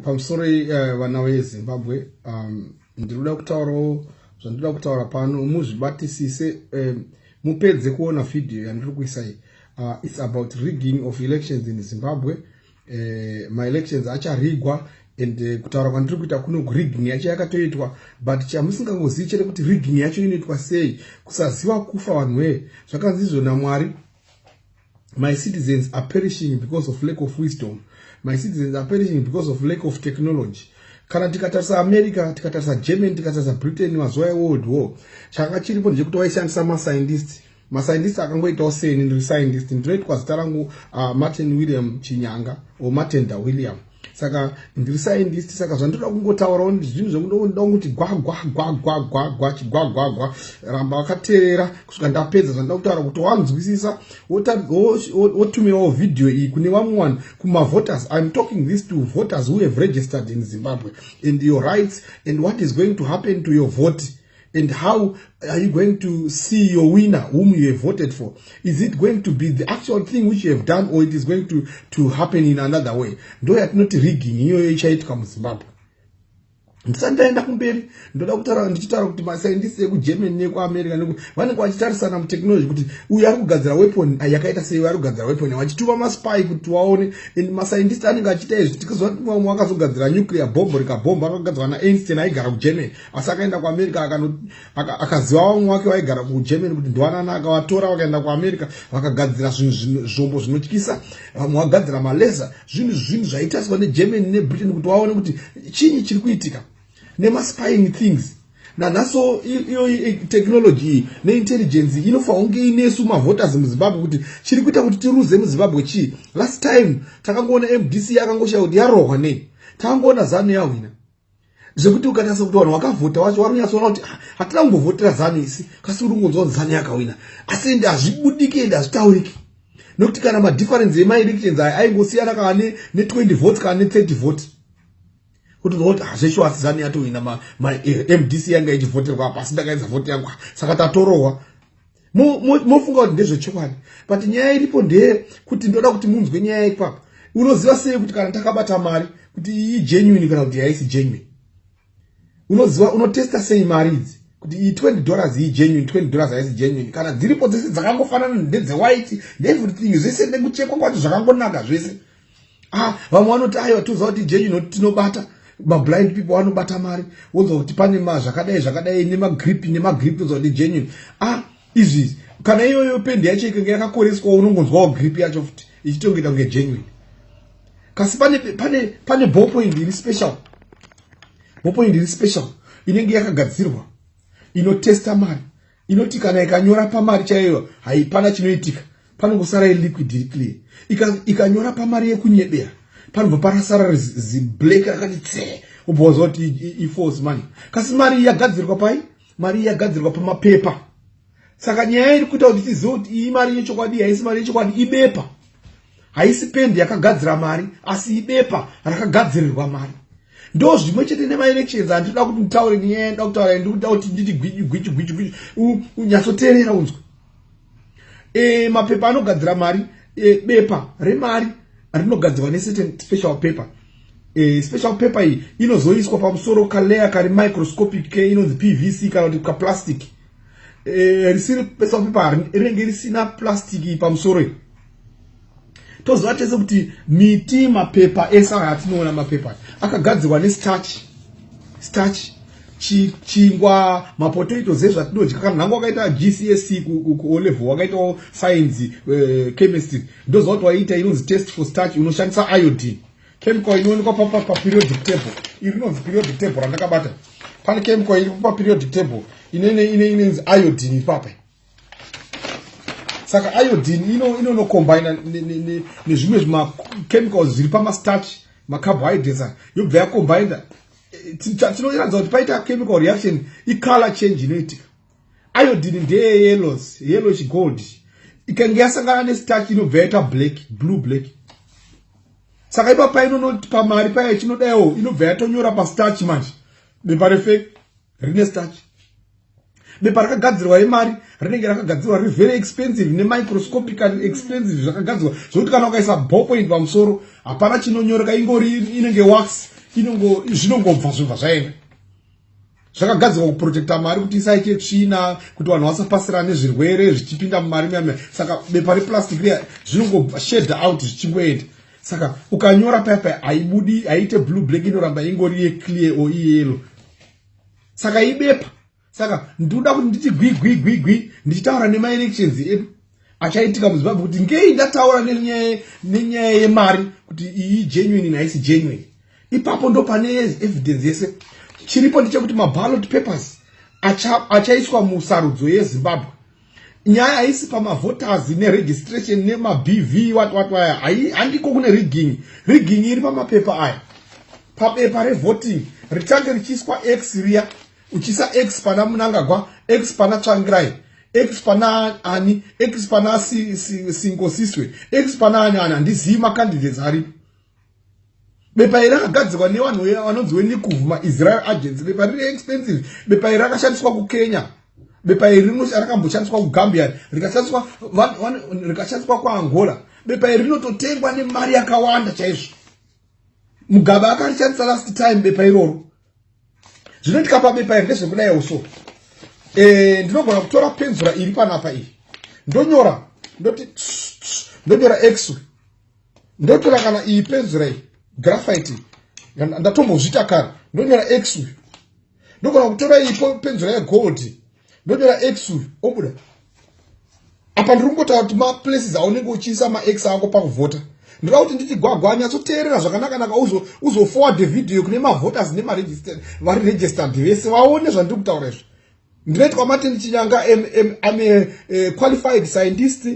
pamusoro vana veZimbabwe ndinoda kutaura pano muzvibatisise mupedze kuona video yandiri kuisa iyi. It's about rigging of elections in Zimbabwe. Ma-elections acharigwa and kutaura kwandiri kuita kuno rigging yacho yakatoitwa, but chamusingangozivi chete kuti rigging yacho inoitwa sei, kusaziva kufa vanhu zvakanzi izvo naMwari. My citizens are perishing because of lack of wisdom. My citizens are perishing because of lack of technology. Kana tikatarisa America, tikatarisa Germany, tikatarisa Britain mazuva eWorld War, changa chiripo ndechekuti vaishandisa mascientist. Mascientist akangoitawo seni ndiri scientist, ndinoitwa zita rangu Martin William Chinyanga or Martin Da William. Saka ndiri scientist, saka zvandoda kungotaurawo zvinhu zvokuda kuti gwagwa ramba wakateerera kusvika ndapedza zvandoda kutaura kuti wanzwisisa wotumirawo video iyi kune vamwe vanhu kumavoters. I'm talking this to voters who have registered in Zimbabwe and your rights and what is going to happen to your vote. And how are you going to see your winner whom you have voted for? Is it going to be the actual thing which you have done, or it is going to happen in another way? Do you not rigging hiyo ichaitika muZimbabwe? Ndisandaenda kumberi ndoda kutaura ndichitaura kuti mascientists ekuGermany nekuAmerica vanenge vachitarisana muteknology kuti uyu ari kugadzira weapon yakaita sei, ari kugadzira weapon vachituma maspy kuti vaone. And mascientists anenge achiita izvi tikizwa kuti mumwe akazogadzira nuclear bomb rikabhomba akagadzirwa naEinstein aigara kuGermany, asi akaenda kuAmerica akaziva vamwe wake vaigara kuGermany kuti ndovanana akavatora vakaenda kuAmerica vakagadzira zvombo zvinotyisa. Vamwe vagadzira maleza, zvinhu zvaitariswa neGermany neBritain kuti vaone kuti chinyi chiri kuitika nemaspying things. Nanhaso iyo technology neintelligence inofanira kunge inesu mavoters muZimbabwe kuti chiri kuita kuti tiruze muZimbabwe chii. Last time takangoona MDC yakangoshaya kuti yarohwa nei, takangoona ZANU yawina, zvekuti ukatarisa kuti vanhu vakavhota vacho vari kunyatsoona kuti hatina kumbovhotera ZANU isi, kasi uri kungonzwa kuti ZANU yakawina, asi ende hazvibudiki ende hazvitauriki. Nokuti kana madifference ema-elections aya aingosiyana kana ne20 votes kana ne30 votes, kuti zvokuti hazvesho asi ZANU yatowina MDC yanga ichivhoterwa apa, asi ndakaedza vhoti yangu saka tatorohwa. Mofunga kuti ndezvechokwadi, but nyaya iripo ndeye kuti ndoda kuti munzwe nyaya ipapa. Unoziva sei kuti kana takabata mari kuti iyi genuine kana kuti haisi genuine? Unoziva, unotesta sei mari idzi kuti iyi $20 iyi genuine, $20 haisi genuine? Kana dziripo dzese dzakangofanana ndedze-white everything, zvese nekuchekwa kwacho zvakangonaka zvese. Vamwe vanoti aiwa toziva kuti genuine kuti tinobata. Ma-blind people vanobata mari, wonzwa kuti pane zvakadai nemagrip wonzwa kuti genuine. Izvi kana iyoyo pendi yacho ikange yakakoreswa unongonzwawo grip yacho futi ichitongeta kunge genuine. Kasi pane ballpoint iri special, ballpoint iri special inenge yakagadzirwa inotesta mari, inoti kana ikanyora pamari chaiyo haipana chinoitika, panongosara liquid iri clear. Ikanyora pamari yekunyebera panobva parasara ziblack rakati tse, ubozwa kuti ifalse money. Kasi mari yagadzirwa pai? Mari yagadzirwa pamapepa. Saka nyaya iri kuita kuti tizive kuti iyi mari yechokwadi haisi mari yechokwadi, ibepa. Haisi pendi yakagadzira mari, asi ibepa rakagadzirirwa mari. Ndo zvimwe chete nema-elections andinoda kuti nditaure nyaya ndoda kutaura, ndikuda kuti nditi gwichi unyatsoteerera unzwe. Mapepa anogadzira mari, bepa remari rinogadzirwa necertain special paper. Special paper iyi inozoiswa pamusoro kalayer kari microscopic inonzi PVC kana kuti kaplastic. Risiri special paper rinenge risina plastic pamusoro. Toziva tese kuti miti, mapepa ese atinoona mapepa akagadzirwa nestarch, chingwa, mapotatoes ezvatinodya. Kana nhangu wakaita GCSE kuOlevel wakaitawo science chemistry, ndoziva kuti waita inonzi test for starch unoshandisa iodine. Chemical inoonekwa paperiodic table, iri rinonzi periodic table randakabata. Pane chemical iri paperiodic table inonzi iodine ipapa. Saka iodine inocombine nezvimwe zvima-chemicals zviri pamastarch, macarbohydrates yobva yacombine. Tinoratidza kuti paita chemical reaction icolor change inoitika. Iodine ndeye yellowish gold, ikange yasangana nestarch inobva yaita blue black. Saka ipapa inonoti pamari paya chinodayo inobva yatonyora pastarch manje bepa refake rine starch. bepa rakagadzirwa remari rinenge rakagadzirwa riri very expensive nemicroscopical expensive zvakagadzirwa zvokuti kana ukaisa ballpoint pamusoro hapana chinonyoreka ingori inenge wax zvinongobva zvobva zvaenda zvakagadzirwa kuprotecta mari kuti isaite tsvina kuti vanhu vasapasirana nezvirwere zvichipinda mumari muyamya saka bepa replastic riya zvinongoshedha out zvichingoenda saka ukanyora papa haibudi haite blue black inoramba ingori yeclear or iyellow saka ibepa saka ndinoda kuti nditi gwi ndichitaura nemaelections edu achaitika muzimbabwe kuti ngei ndataura nenyaya yemari kuti iyi genuine naisi genuine ipapo ndo pane evidence yese chiripo ndechekuti maballot papers achaiswa musarudzo yezimbabwe nyaya haisi pamavoters neregistration nemabv watwaya handiko kune rigging iri pamapepa aya pabepa revoting ritange richiiswa x riya uchisa x pana Mnangagwa x pana Tsvangirai x pana ani x pana Singosiswe x pana ani handizivi macandidates aripo bepa iri rakagadzirwa nevanhu vanonzi weNICUV maIsrael agents bepa riri expensive bepa iri rakashandiswa kuKenya bepa iri rakamboshandiswa kuGambia rikashandiswa kuAngola bepa iri rinototengwa nemari yakawanda chaizvo Mugabe akarishandisa last time bepa iroro zvinoitika pabepa iri ndezvekudai uso ndinogona kutora penzura iri panapa iyi ndonyora x ndotora kana iyi penzura iyi graphite ndatombozvita kare ndonyora x ndogona kutora iyi penzura yegold ndonyora x obuda apa ndiri kungotaura kuti maplaces aunenge uchiisa max ako pakuvhota ndoda kuti nditi gwagwa nyatsoteerera zvakanaka uzoforward video kune mavoters vari registered vese vaone zvandiri kutaura izvo ndinoitwa mati ndichinyanga am a qualified scientist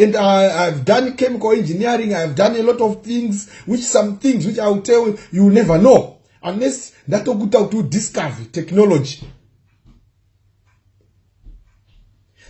and I've done chemical engineering. I've done a lot of things, some things which I'll tell you never know unless that to discover technology.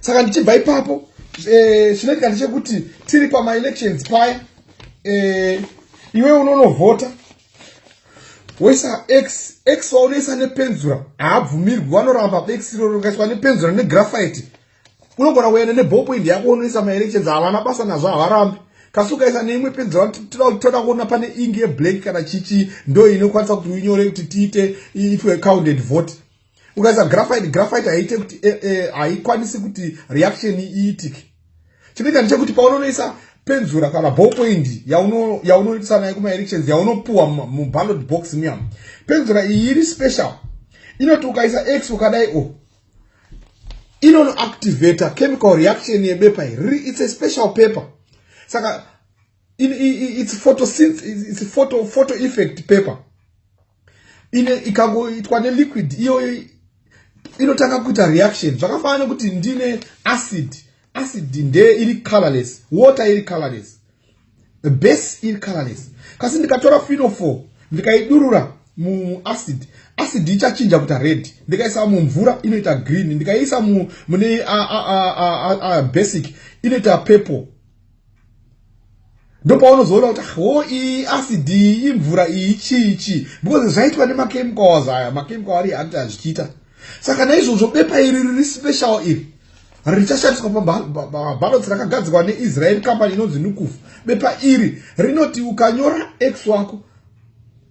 Saka ndichibva ipapo zvinoitika ndechekuti tiri pama elections paya iwe unonovhota woisa x waunoisa nepenzura haabvumirwi vanoramba x rorokaiswa nepenzura negraphite unogona kuenda neballpoint yako unoisa maelections havana basa nazvo havarambi kasi ukaisa neimwe penzura toda kuona pane ingi yeblack kana chichi ndo inokwanisa kuti uinyore kuti tiite itwe counted vote ukaisa graphite haite kuti haikwanisi kuti reaction iitike chinoita ndechekuti paunonoisa penzura kana ballpoint yaunoisa nayo kumaelections yaunopuwa muballot box muyamo penzura iyi iri special inoti ukaisa x ukadai inonoactivata chemical reaction yebepa iri it's a special paper saka it's photo effect paper ikagoitwa neliquid iyo inotanga kuita reaction zvakafanana kuti ndine acid nde iri colorless water iri colorless base iri colorless kasi ndikatora phenol ndikaidurura muacid ichachinja kuita red ndikaisa mumvura inoita green ndikaisa mune basic inoita purple ndopaunozoona kuti iyi acid imvura iyi chichi because zvaitwa nemachemicals aya machemical ari ati azvichiita saka naizvozvo bepa iri riri special iri richashandiswa paballots rakagadzirwa neIsrael company inonzi NICUV bepa iri rinoti ukanyora x wako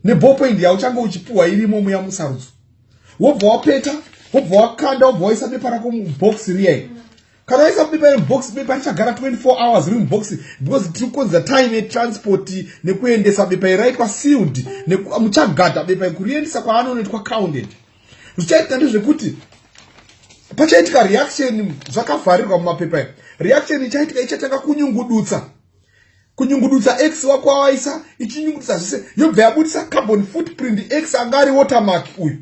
neballpoint yauchange uchipuwa irimo muya musarudzo wobva wapeta wobva wakanda wobva waisa bepa rako mubox riyai kana waisa bepa mubox bepa richagara 24 hours riri mubox because tiri kukonza time yetransport nekuendesa bepa iraitwa sealed muchagada bepa kuriendesa kwaanonoitwa counted zvichaita ndezvekuti pachaitika reaction zvakavharirwa mumapepa reaction ichaitika ichatanga kunyungudutsa x wako wawaisa ichinyungudutsa zvese yobva yabudisa carbon footprint x anga ari watermark uyu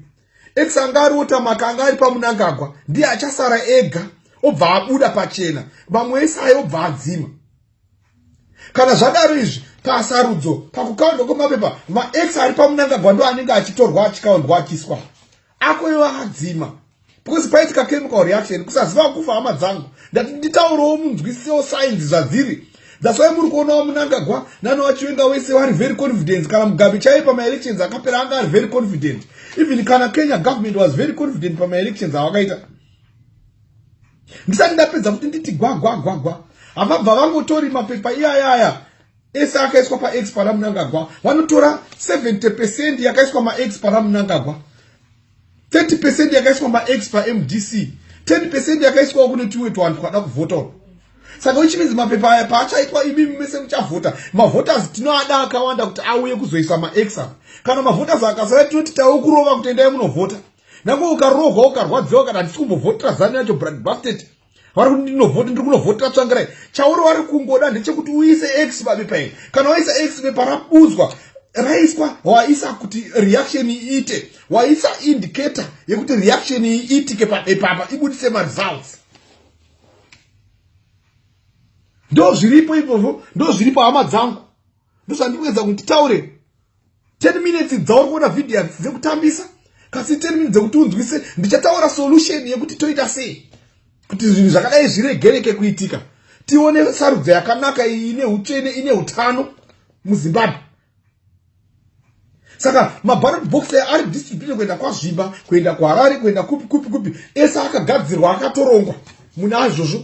x anga ari watermark anga ari paMnangagwa ndiye achasara ega obva abuda pachena vamwe vese ayo obva adzima kana zvadaro izvi pasarudzo pakukaundwa kwemapepa max ari paMnangagwa ndo anenge achitorwa achikaundwa achiswa akoiwa adzima because paitika chemical reaction kusaziva kufa hama dzangu ndati nditaurawo munzwisisewo science zvadziri that's why muri kuonawo Mnangagwa nanowachiwenga wese vari very confident kana Mugabe chaiye pamaelections akapera anga ari very confident even kana Kenya government was very confident pamaelections avakaita ndisati ndapedza kuti nditi gwagwagwagwa havabva vangotori mapepa iyayaya ese akaiswa pax pana Mnangagwa vanotora 70% yakaiswa max pana Mnangagwa, 30% yakaiswa max paMDC, 10% yakaiswa kune tumwe twanhu twada kuvhota. Saka which means mapepa aya paachaitwa imimi mese muchavhota, mavhoters tinoada akawanda kuti auye kuzoisa max apa. Kana mavhoters akasara tinoti taukurova kuti endai munovhota. Nango ukarogwa ukarwadziwa kana ndisi kumbovhotera zani yacho Brad Bastet. Vari kuti ndinovhota ndiri kunovhotera Tsvangirai. Chauri vari kungoda ndechekuti uise x pabepa iri. Kana waisa x bepa rabudzwa raiswa waisa kuti reaction iite, waisa indicator yekuti reaction iitike pabepa apa ibudise results. Ndo zviripo izvozvo, ndo zviripo hama dzangu. Ndo zvandikuedza kuti taure 10 minutes dzauri kuona video dzekutambisa. Kasi 10 minutes dzekuti unzwise ndichataura solution yekuti toita sei kuti zvinhu zvakadai zviregereke kuitika, tione sarudzo yakanaka ine utsvene ine utano muZimbabwe. Saka maballot box ari distributed kuenda kwaZvimba, kuenda kwaHarare, kuenda kupi ese akagadzirwa akatorongwa muna izvozvo.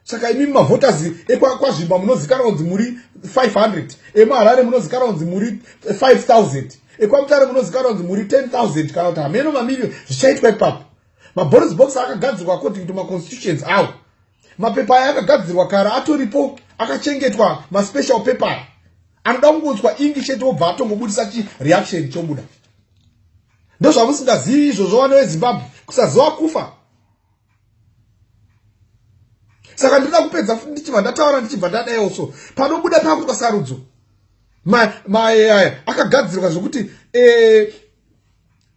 Saka imimi mavoters ekwaZvimba munozikana kunzi muri 500, emaHarare munozikana kunzi muri 5000, ekwaMutare munozikana kunzi muri 10,000 kana kuti hameno mamiliyoni zvichaitwa ipapo. Maballot box akagadzirwa according to constitutions awo. Mapepa aya akagadzirwa kare atoripo akachengetwa special paper. Anoda kungotswa English chete obva atongobudisa reaction chobuda. Ndo zvamusingazivi izvozvo vana veZimbabwe, kusaziva kufa. Saka ndinoda kupedza ndichibva ndataura ndichibva ndadaiwoso panobuda pakuitwa sarudzo. Akagadzirwa zvokuti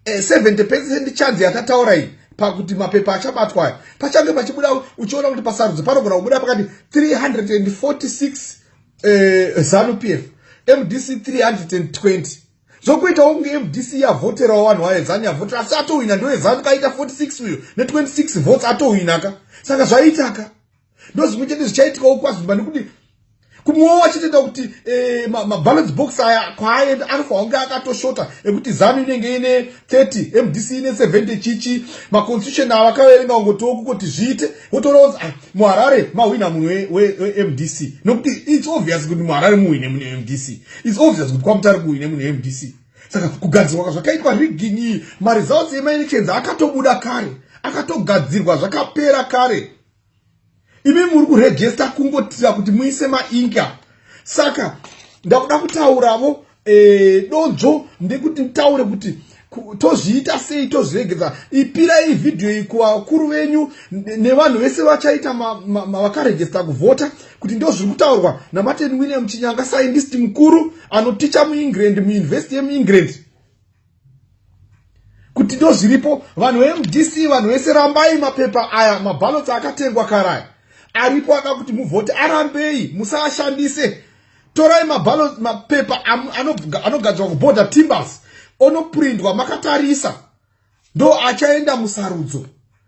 70% chance yatataura iyi pakuti mapepa achabatwa aya pachange pachibuda uchiona kuti pasarudzo panogona kubuda pakati 346 ZANU-PF, MDC 320. Zokuita unge MDC yavhotera vanhu vaezani yavhotera asi atowina ndo ezani kaita 46 uyo ne26 votes atowinaka. Saka zvaitaka ndo zvimwe chete zvichaitika kwaZvimba nekuti kumuowa chitenda kuti maballot box aya kwaaenda anofanira kunge akatoshota ekuti ZANU inenge ine 30, MDC ine 70 chichi, maconstitution ava akaverenga kungotiwo kuti zviite wotoona kuti muHarare mahwina munhu weMDC nokuti it's obvious kuti muHarare muhwine mune MDC, it's obvious kuti kwaMutare muhwine mune MDC. Saka kugadzirwa zvakaitwa rigging iyi, maresults emaelections akatobuda kare, akatogadzirwa zvakapera kare. Imi muri kuregister kungotira kuti muise mainka. Saka ndakuda kutauravo donzo ndekuti mtaure kuti tozviita sei, tozviregedza. Ipira iyi video iyi kuvakuru venyu nevanhu vese vachaita vakaregister kuvhota kuti ndo zviri kutaurwa naMartin William Chinyanga, scientist mukuru anoticha muEngland, muuniversity yemuEngland, kuti ndo zviripo. Vanhu veMDC, vanhu vese rambai mapepa aya, maballots akatengwa karaya aripo aka kuti muvhote, arambei musaashandise. Torai mapepa anogadzwa kuborder timbers onoprintwa makatarisa ndo achaenda musarudzo.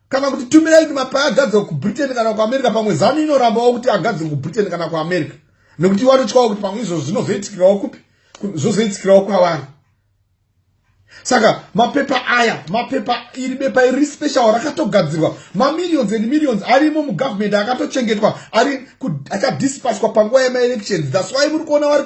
Kana kuti tumirai mapepa agadzwa kuBritain kana kuAmerica, pamwe ZANU inorambawo kuti agadzwe kuBritain kana kuAmerica nekuti vanotyawo kuti pamwe izvo zvinozoitikirawo kupi, zvozoitikirawo kwavari. Saka mapepa aya, mapepa iri bepa iri special rakatogadzirwa, millions and millions arimo mugovernment akatochengetwa, ari akadispatchwa panguva yemaelections. That's why muri kuona vari